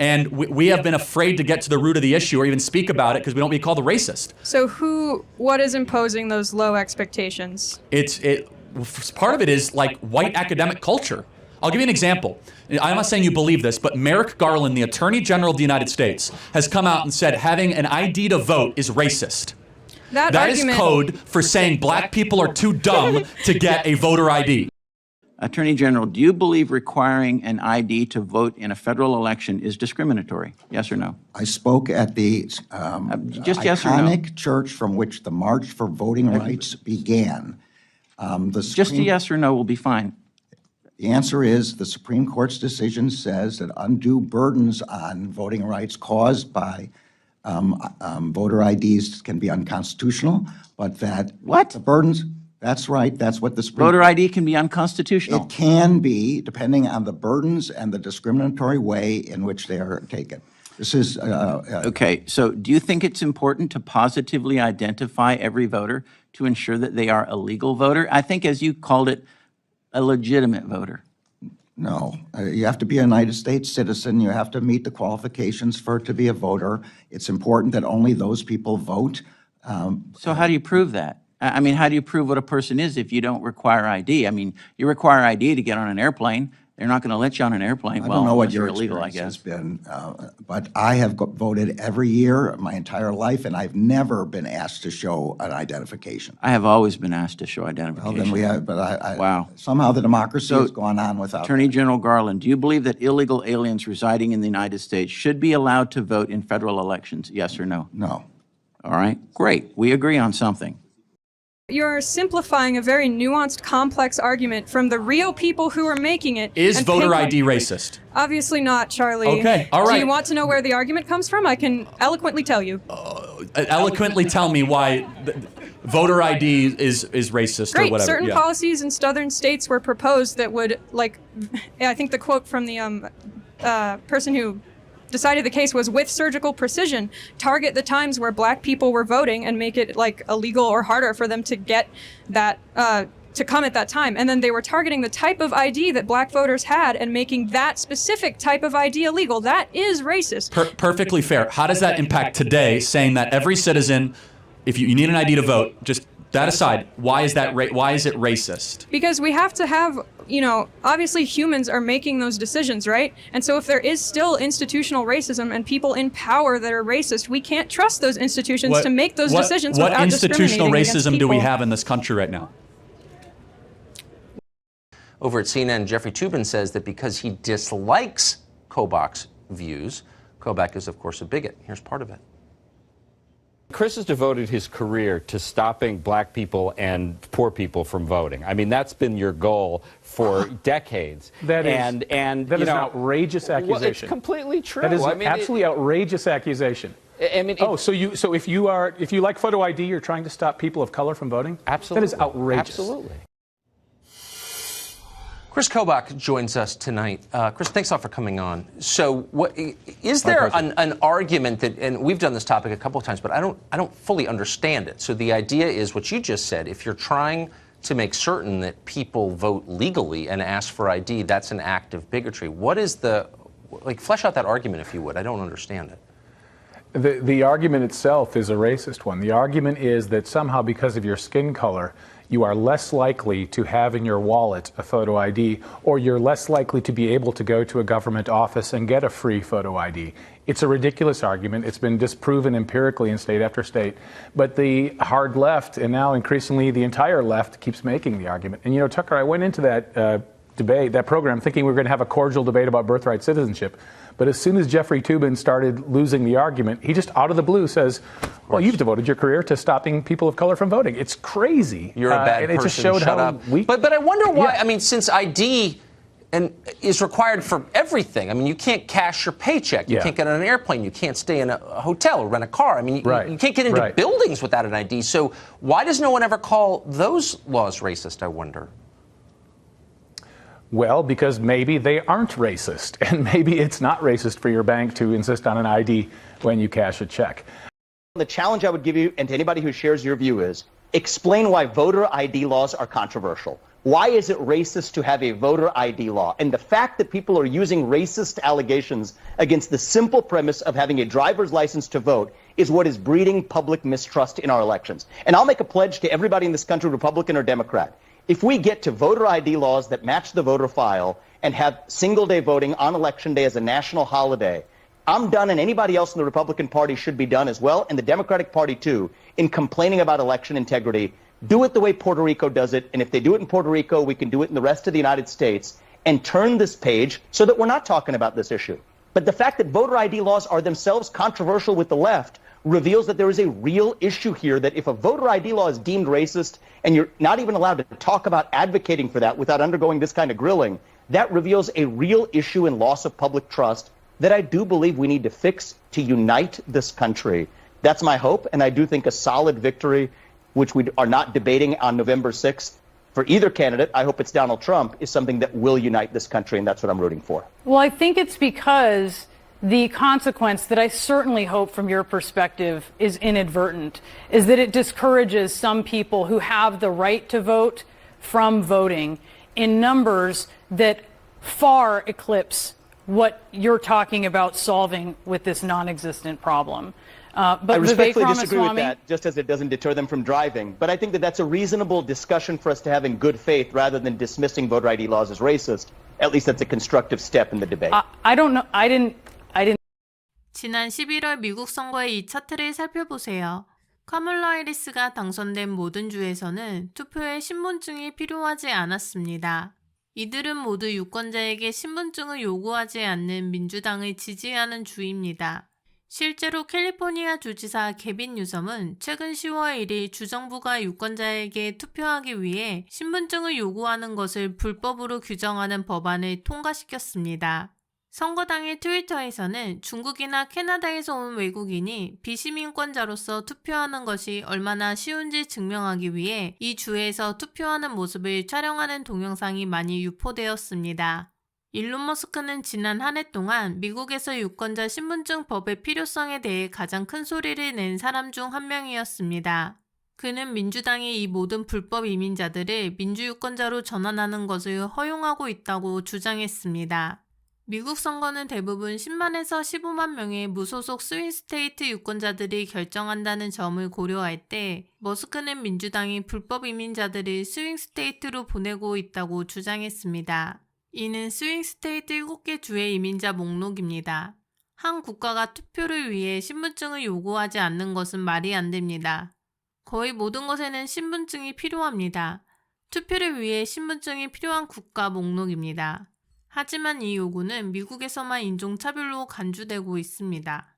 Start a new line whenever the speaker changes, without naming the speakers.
And we have been afraid to get to the root of the issue or even speak about it because we don't want to be called a racist.
So what is imposing those low expectations?
Part of it is like white academic culture. I'll give you an example. I'm not saying you believe this, but Merrick Garland, the Attorney General of the United States, has come out and said having an ID to vote is racist. That is code for saying black people are too dumb to get a voter ID.
Attorney General, do you believe requiring an ID to vote in a federal election is discriminatory? Yes or no?
I spoke at the
just yes or no?
iconic church from which the March for Voting Rights began.
Just a yes or no will be fine.
The answer is the Supreme Court's decision says that undue burdens on voting rights caused by voter IDs can be unconstitutional, but that
What?
the burdens, that's right, that's what the Supreme
Voter ID can be unconstitutional.
It can be, depending on the burdens and the discriminatory way in which they are taken. This is
Okay, so do you think it's important to positively identify every voter to ensure that they are a legal voter? I think, as you called it, a legitimate voter.
No, you have to be a United States citizen. You have to meet the qualifications to be a voter. It's important that only those people vote.
So how do you prove that? I mean, how do you prove what a person is if you don't require ID? I mean, you require ID to get on an airplane. They're not going to let you on an airplane.
I don't know what your
illegal,
experience has been, but I have voted every year my entire life, and I've never been asked to show an identification.
I have always been asked to show identification.
Well, then we have, but
Wow.
somehow the democracy has gone on without
Attorney
that.
General Garland, do you believe that illegal aliens residing in the United States should be allowed to vote in federal elections? Yes or no?
No.
All right, great. We agree on something.
You're simplifying a very nuanced, complex argument from the real people who are making it.
Is voter ID racist?
Obviously not, Charlie.
Okay, all right.
Do you want to know where the argument comes from? I can eloquently tell you.
Eloquently tell me why voter ID is racist or whatever.
Certain policies in southern states were proposed that would, like, I think the quote from the person who decided the case was, with surgical precision, target the times where black people were voting and make it like illegal or harder for them to get that to come at that time. And then they were targeting the type of ID that black voters had and making that specific type of ID illegal. That is racist.
Perfectly fair. How does that impact today, saying that every citizen, if you need an ID to vote, just that aside, why is it racist?
Because we have to have, obviously humans are making those decisions, right? And so if there is still institutional racism and people in power that are racist, we can't trust those institutions to make those decisions without discriminating against people.
What institutional racism do we have in this country right now?
Over at CNN, Jeffrey Toobin says that because he dislikes Kobach's views, Kobach is, of course, a bigot. Here's part of it.
Chris has devoted his career to stopping black people and poor people from voting. I mean, that's been your goal for decades.
That is an outrageous accusation.
Well, it's completely true.
That is an absolutely outrageous accusation.
I mean,
so if you like photo ID, you're trying to stop people of color from voting?
Absolutely.
That is outrageous.
Absolutely.
Chris Kobach joins us tonight. Chris, thanks a lot for coming on. So, is there an argument that, and we've done this topic a couple of times, but I don't fully understand it. So the idea is what you just said. If you're trying to make certain that people vote legally and ask for ID, that's an act of bigotry. What is flesh out that argument, if you would? I don't understand it.
The argument itself is a racist one. The argument is that somehow because of your skin color, you are less likely to have in your wallet a photo ID, or you're less likely to be able to go to a government office and get a free photo ID. It's a ridiculous argument. It's been disproven empirically in state after state. But the hard left, and now increasingly the entire left, keeps making the argument. And Tucker, I went into that debate, that program, thinking we were going to have a cordial debate about birthright citizenship. But as soon as Jeffrey Toobin started losing the argument, he just out of the blue says, well, you've devoted your career to stopping people of color from voting. It's crazy.
You're a bad person.
And it just showed how weak.
But I wonder why, I mean, since ID is required for everything. I mean, you can't cash your paycheck. You can't get on an airplane. You can't stay in a hotel or rent a car. I mean, you can't get into buildings without an ID. So why does no one ever call those laws racist, I wonder?
Well, because maybe they aren't racist, and maybe it's not racist for your bank to insist on an ID when you cash a check.
The challenge I would give you, and to anybody who shares your view, is explain why voter ID laws are controversial. Why is it racist to have a voter ID law? And the fact that people are using racist allegations against the simple premise of having a driver's license to vote is what is breeding public mistrust in our elections. And I'll make a pledge to everybody in this country, Republican or Democrat. If we get to voter ID laws that match the voter file and have single-day voting on Election Day as a national holiday, I'm done, and anybody else in the Republican Party should be done as well, and the Democratic Party too, in complaining about election integrity. Do it the way Puerto Rico does it, and if they do it in Puerto Rico, we can do it in the rest of the United States, and turn this page so that we're not talking about this issue. But the fact that voter ID laws are themselves controversial with the left reveals that there is a real issue here, that if a voter ID law is deemed racist, and you're not even allowed to talk about advocating for that without undergoing this kind of grilling, that reveals a real issue and loss of public trust that I do believe we need to fix to unite this country. That's my hope, and I do think a solid victory, which we are not debating on November 6th, for either candidate, I hope it's Donald Trump, is something that will unite this country, and that's what I'm rooting for.
Well, I think it's because the consequence that I certainly hope from your perspective is inadvertent, is that it discourages some people who have the right to vote from voting in numbers that far eclipse what you're talking about solving with this non-existent problem. But
I respectfully disagree with
Ramaswamy,
that, just as it doesn't deter them from driving. But I think that that's a reasonable discussion for us to have in good faith rather than dismissing voter ID laws as racist. At least that's a constructive step in the debate.
I don't know. I didn't.
지난 11월 미국 선거의 이 차트를 살펴보세요. 카멀라 해리스가 당선된 모든 주에서는 투표에 신분증이 필요하지 않았습니다. 이들은 모두 유권자에게 신분증을 요구하지 않는 민주당을 지지하는 주입니다. 실제로 캘리포니아 주지사 개빈 뉴섬은 최근 10월 1일 주정부가 유권자에게 투표하기 위해 신분증을 요구하는 것을 불법으로 규정하는 법안을 통과시켰습니다. 선거 당일 트위터에서는 중국이나 캐나다에서 온 외국인이 비시민권자로서 투표하는 것이 얼마나 쉬운지 증명하기 위해 이 주에서 투표하는 모습을 촬영하는 동영상이 많이 유포되었습니다. 일론 머스크는 지난 한 해 동안 미국에서 유권자 신분증 법의 필요성에 대해 가장 큰 소리를 낸 사람 중 한 명이었습니다. 그는 민주당이 이 모든 불법 이민자들을 민주유권자로 전환하는 것을 허용하고 있다고 주장했습니다. 미국 선거는 대부분 10만에서 15만 명의 무소속 스윙스테이트 유권자들이 결정한다는 점을 고려할 때 머스크는 민주당이 불법 이민자들을 스윙스테이트로 보내고 있다고 주장했습니다. 이는 스윙스테이트 7개 주의 이민자 목록입니다. 한 국가가 투표를 위해 신분증을 요구하지 않는 것은 말이 안 됩니다. 거의 모든 것에는 신분증이 필요합니다. 투표를 위해 신분증이 필요한 국가 목록입니다. 하지만 이 요구는 미국에서만 인종차별로 간주되고 있습니다.